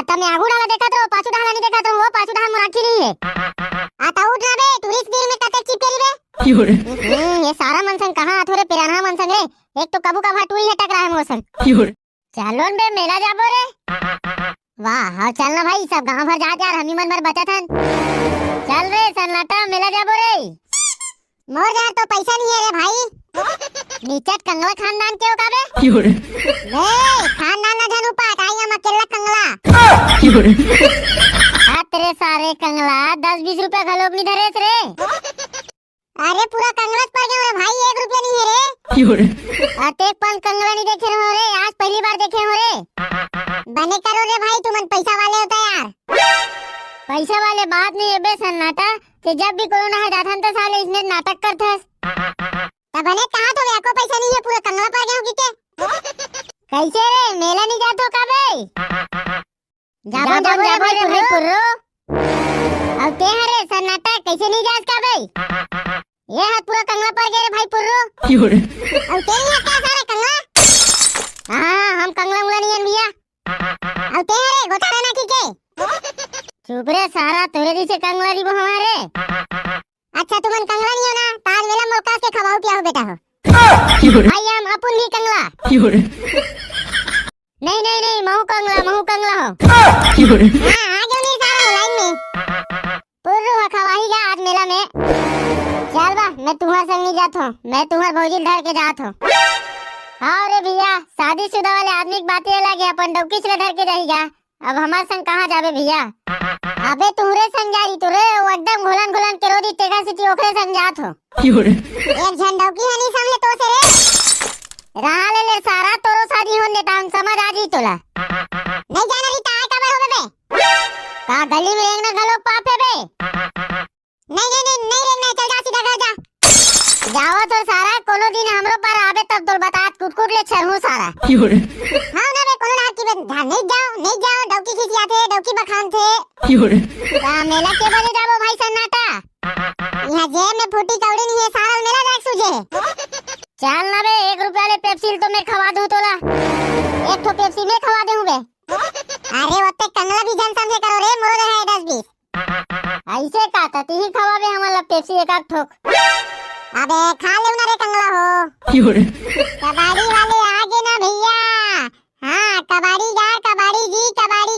आ तमे आगू डाला देखा तो पाछू डाला नहीं देखा तो वो पाछू डाला मराठी नहीं है। आ ता उठ ना बे टूरिस्ट गिर में कते चिपकेली बे। ये सारा मनसन कहां थोड़े पिराना मनसन रे। एक तो कबू कभा टूरी है टकरा है मोसन। चलो बे मेला जाबो रे। वाह हाँ चल ना भाई सब गांव भर जा यार हमी मन भर बचा था। चल रे सन्नाटा मेला जाबो रे। मोर यार तो पैसा नहीं है रे भाई। नीचट कंगला खानदान के हो का बे? ले खानदान ना जानू पाट आई हम अकेला कंगला। हां तेरे सारे कंगला 10-20 रुपया घलोक नहीं धरेस रे। अरे पूरा कंगला पड़ गया रे भाई 1 रुपया नहीं है रे। अते पन कंगला नहीं देखे हो रे आज पहली बार देखे हो रे। बने करो रे भाई तुमन पैसा वाले होता यार। पैसा वाले बात नहीं है बे सन्नाटा कि जब भी कोरोना है जाथन तो साले इसने नाटक करथस। तब बने कहां तो को पैसा नहीं है पूरा कंगला पड़ गया हो किते। कैसे रे मेला नहीं जातो का बे? जाबो भाई पुर्रो। अब ते हरे सन्नाटा कैसे नहीं जास का बे? ये हाथ पूरा कंगला पड़ गया रे भाई पुर्रो। अब ते नहीं क्या सारा कंगला? हां हम कंगला उंगला नहीं है भैया। अब ते हरे गोता रहना ठीक है। चुप रे सारा तोरे दी से कंगला री हमारे। अच्छा तुमन कंगला नहीं हो ना ताज मेला मौका से खवाओ क्या हो बेटा हो। भाई हम अपन ही कंगला। नहीं महू कंगला हो। हां आगे नहीं सारा लाइन में। पुर्रू खवाही जा आज मेला में। चल बा मैं तुम्हारे संग नहीं जात हूं मैं तुम्हार भौजी धर के जात हूं। हां रे भैया शादीशुदा वाले आदमी की बातें अलग है अपन डौकी से धर के जाएगा। अब हमार संग कहां जाबे भैया? अबे तुहरे संग जारी तुरे वो एकदम घोलन के रोदी तेगा सिटी ओखरे संग जात हो। एक झंडौकी हनी सामने तो से रे रहा ले सारा तोरो शादी होन देता हम समझ आ जी तोला। नहीं जाना री ता का बे होबे बे का गली में एक ना गलो पापे बे। नहीं रे चल जा सीधा घर जा। जाओ तो सारा कोनो दिन हमरो पर आबे तब तोल बता कुटकुट ले छरहू सारा। हां ना बे कोनो रात की बे नहीं जाओ डौकी खींच आते डौकी बखान थे। मेला के बजे जाबो भाई सन्नाटा। यहां जेब में फूटी कौड़ी नहीं है सारा मेला देख सुझे। चल ना बे 1 रुपया ले पेप्सी तो मैं खवा दूं तोला। एक ठो पेप्सी मैं खवा दूं बे। अरे ओते कंगला भी जन समझे करो रे मोर है 10-20। ऐसे का तती ही खवाबे हमला पेप्सी एक ठोक। अबे खा ले ना रे कंगला हो। कबाड़ी वाले आगे ना भैया। हां कबाड़ी जा कबाड़ी जी कबाड़ी।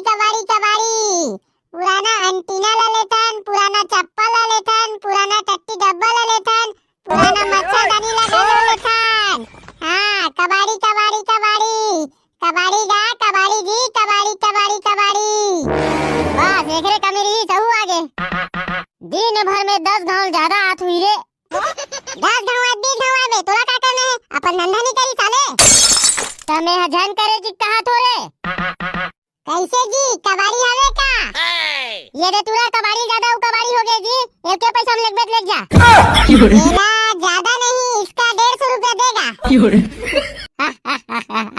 पुराना अंटीना ला लेथन पुराना चप्पल ला लेथन पुराना टट्टी डब्बा ला लेथन पुराना मच्छरदानी लगा लेथन। हां कबाड़ी जा कबाड़ी जी कबाड़ी। बस एकरे कमी रही सहू आगे। दिन भर में 10 गांव ज्यादा आत हुई रे। 10 गांव 20 गांव आबे तोला का करना है अपन धंधा नहीं करी साले। तमे हजन करे जी कहां थोरे कैसे जी कबाड़ी हवे का? ये दे तुरा कबाड़ी ज्यादा कबाड़ी हो गई जी। एक के पैसा हम लेके जा। मेला ज्यादा नहीं इसका 150 रुपया देगा।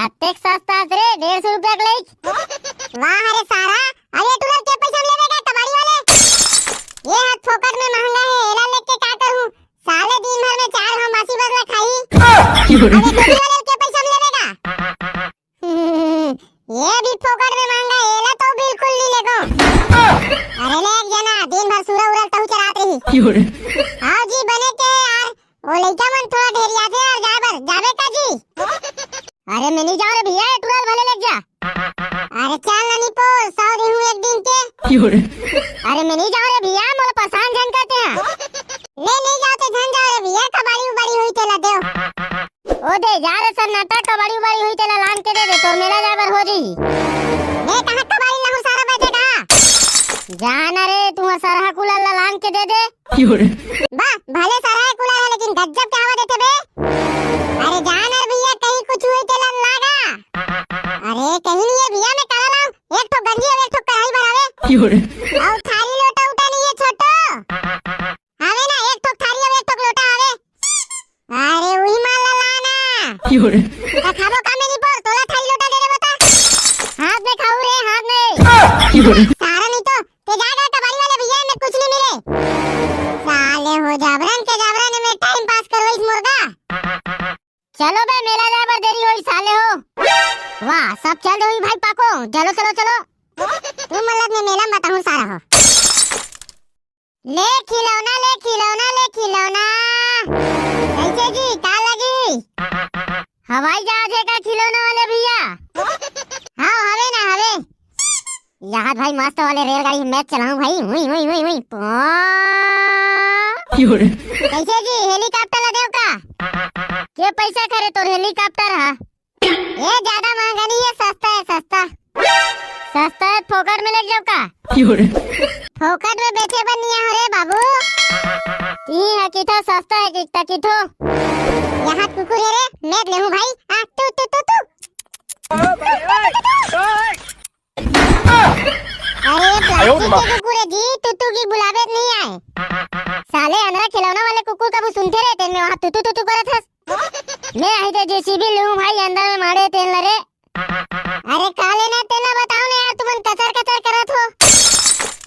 अतेक सस्ता रे 150 रुपया के ले। वाह अरे सारा अरे तुरा के पैसा लेवेगा कबाड़ी वाले? ये हाथ फोकट में महंगा है एला लेके का करूं साले दिन भर में 4 हम मासी बदला खाई। अरे कबाड़ी वाले के पैसा लेवेगा? ये भी फोकट में महंगा एला तो बिल्कुल नहीं लेगो। अरे ले जना दिन भर सूरा उरल तहु चरात रही। हां जी बने के यार वो लइका मन थोड़ा ढेरिया थे यार जाबे का जी। अरे मैं नहीं जाऊं रे भैया टुरल भले ले जा। अरे चल ननी पो 100 देहू एक दिन के। अरे मैं नहीं जाऊं रे भैया मोला पसंद जन करते हैं। नहीं जाते धन जाओ रे भैया कबाड़ी उबाड़ी हुई तेला देओ। ओ दे जा रे सन्नाटा कबाड़ी उबाड़ी हुई तेला लान के दे तो मेला जाबर हो जी। मैं कहां कबाड़ी लाहू सारा बजेगा। जाना रे तू सरहा कुला लान के दे दे। वाह भले सरहा कुला है लेकिन गजब क्या हवा देते बे। अरे जाना रे भैया कहीं कुछ हुई तेला लागा। अरे कहीं नहीं है भैया मैं करा लाऊं एक ठो गंजी और एक ठो कढ़ाई भरावे। और थाली लोटा उठा नहीं है छोटो। आवे ना एक ठो थाली और एक ठो लोटा आवे। अरे वही माल लाना। खाबो कामे नहीं पर तोला थाली लोटा दे रे बता। हाथ में खाऊ रे हाथ में। सारा नहीं तो ते जाएगा कबाड़ी वाले भैया में कुछ नहीं मिले। साले हो जाबरन में टाइम पास करो इस मुर्गा। चलो बे मेला जाबर देरी होई साले हो। वाह सब चल रही भाई पाको चलो। तू मतलब मैं मेला में बताऊं सारा हो। ले खिलौना ले खिलौना ले खिलौना। कैसे जी का लगी? हवाई जहाज है का खिलौना वाले भैया? हाँ हवे ना हवे। यहाँ भाई मस्त वाले रेलगाड़ी मैच चलाऊं भाई। हुई हुई हुई हुई। कैसे जी हेलीकॉप्टर लदेव का? के पैसा करे तो हेलीकॉप्टर है? ये ज्यादा महंगा नहीं है, सस्ता है सस्ता। सस्ता है फोकट में ले जाओ का? फोकट में बेचे बनिया हो रे बाबू। ती है कितो सस्ता है कितना कितो? यहाँ कुकुर है रे मैं ले हूँ भाई। तू तू तू तू। अरे प्लास्टिक के कुकुर है जी, तू की बुलावे नहीं आए। साले अंदर खिलौना वाले कुकुर कब सुनते रहते में वहाँ तू करत हस। मैं आई तो जेसीबी लूं भाई अंदर में मारे तेल लरे। अरे काले ना तेला बताओ ना यार, तुमन कचर करत हो।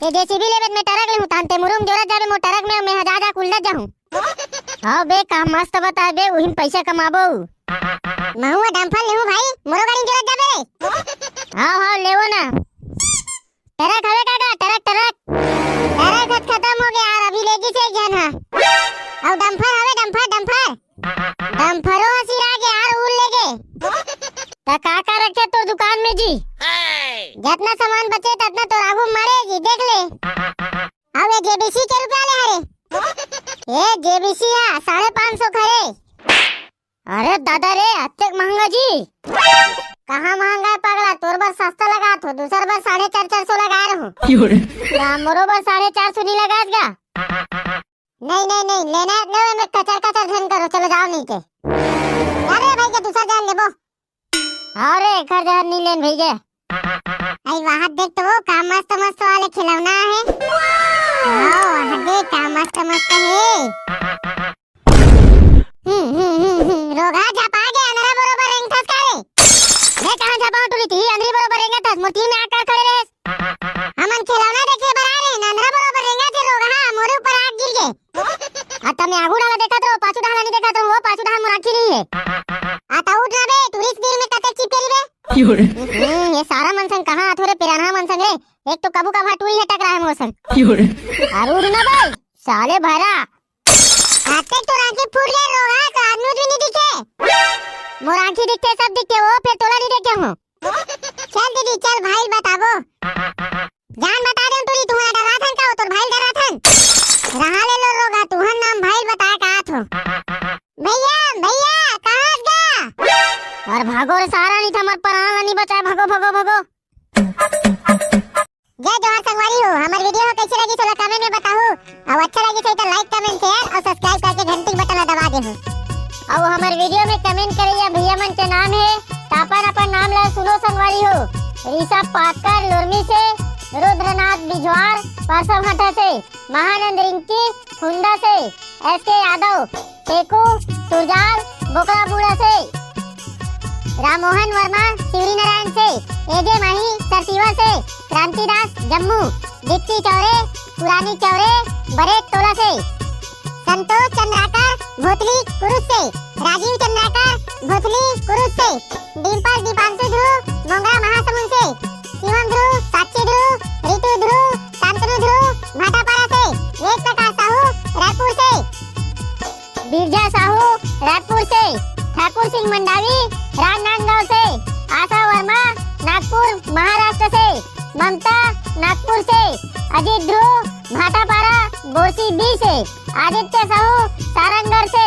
ये जेसीबी लेबे में टरक ले हूं तानते मुरुम जोरा जाबे मो टरक में मैं हजाजा कुल्ला जाऊं। हां बे काम मस्त बता बे उहिन पैसा कमाबो। महुआ डंफल ले हूं भाई मोरो गाड़ी जोरा जाबे। हां लेवो ना। टरक हवे काका टरक खत्म हो गया यार, अभी लेगी से जन हां। और डंफर हवे डंफर डंफरो हसीरा के यार उड़ लेगे। ता काका रखे तो दुकान में जी। जितना सामान बचे ततना तो आगू मारेगी देख ले। अब ये जेबीसी के रुपया ले हरे। ये जेबीसी है 550 खरे। अरे दादा रे अत्ते महंगा जी। कहाँ महंगा है पगला, तोर बार सस्ता लगा तो दूसर बार 450 लगा रहा हूँ। मोरो बार 450 नहीं लगात गा। नहीं लेना मैं कचर धन करो चलो जाओ नीचे। अरे भाई के दूसरा जान लेबो। अरे घर जान नहीं लेन भैया। आई वहाँ देख तो वो का मस्त वाले खिलौना है। वहाँ देख का मस्त है। रोगा झपा के अंदर बरोबर रेंग थस करे। मैं कहाँ झपाऊं तुली थी अंदर बरोबर रेंग थस मोती में आकर खड़े रहे। हमन खिलौना देखे बरा रे अंदर बरोबर रेंगा थे रोगा मोरे ऊपर आग गिर गए। आता मैं आगू डाला देखा तो पाछू डाला नहीं देखा तो वो पाछू डाल मुराखी नहीं है। आता उठ ना बे टूरिस्ट गिर में कते चिपकेली बे। ये सारा मनसंग कहाँ थोड़े पिराना मनसंग रे। एक तो कबू का भाटूरी है टकरा है मोसन। अरे उठ ना भाई साले भरा। आते तो रांची फूट गए रोगा तो आदमी भी नहीं दिखे। मोराखी दिखते सब दिखते वो फिर तोला नहीं देखे हूँ। चल दीदी चल भाई बताबो। जान बता दे तुरी तुम्हारा डरा था का तोर भाई डरा था। रहा ले लो रोगा तुहन नाम भाई बता का थो। भैया कहाँ गया? और भागो रे सारा नहीं था मत प्राण नहीं बचा भागो। जय जोहार संगवारी हो। हमारी वीडियो कैसी लगी तो कमेंट में बताओ। और अच्छा लगी तो लाइक कमेंट शेयर और सब्सक्राइब करके घंटी बटन दबा दे। और हमारे वीडियो में कमेंट करिए भैया मन के नाम है अपन नाम ला सुनो संगवारी हो। ऋषभ पाटकर लोरमी से, रुद्रनाथ बिजवार परसम हटा से, महानंद रिंकी हुंडा से, एसके यादव टेकू सुरजाल बोकराबूड़ा से, राममोहन वर्मा शिवरी नारायण से, एजे माही सरसीवा से, क्रांतिदास जम्मू, दीप्ति चौरे पुरानी चौरे बरेट टोला से, संतोष चंद्राकर भोतली कुरुस से, राजीव चंद्राकर भोतली कुरुस से, डिम्पल दीपांशु ध्रुव मोंगरा महासमुंद से, शिवम ध्रुव साक्षी ध्रुव ऋतु ध्रुव शांतनु ध्रुव भाटापारा से, वेद प्रकाश साहू रायपुर से, बिरजा साहू रायपुर से, ठाकुर सिंह मंडावी राजनांदगांव से, आशा वर्मा नागपुर महाराष्ट्र से, ममता नागपुर से, अजीत ध्रुव भाटापारा बोरसी बी से, आदित्य साहू सारंगढ़ से।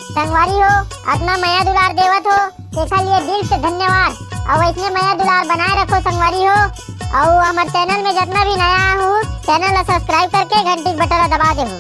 संगवारी हो अपना माया दुलार देवत हो देखा लिए दिल से धन्यवाद। और इसने माया दुलार बनाए रखो संगवारी हो। और हमारे चैनल में जितना भी नया हूँ चैनल सब्सक्राइब करके घंटी बटन दबा दे हो।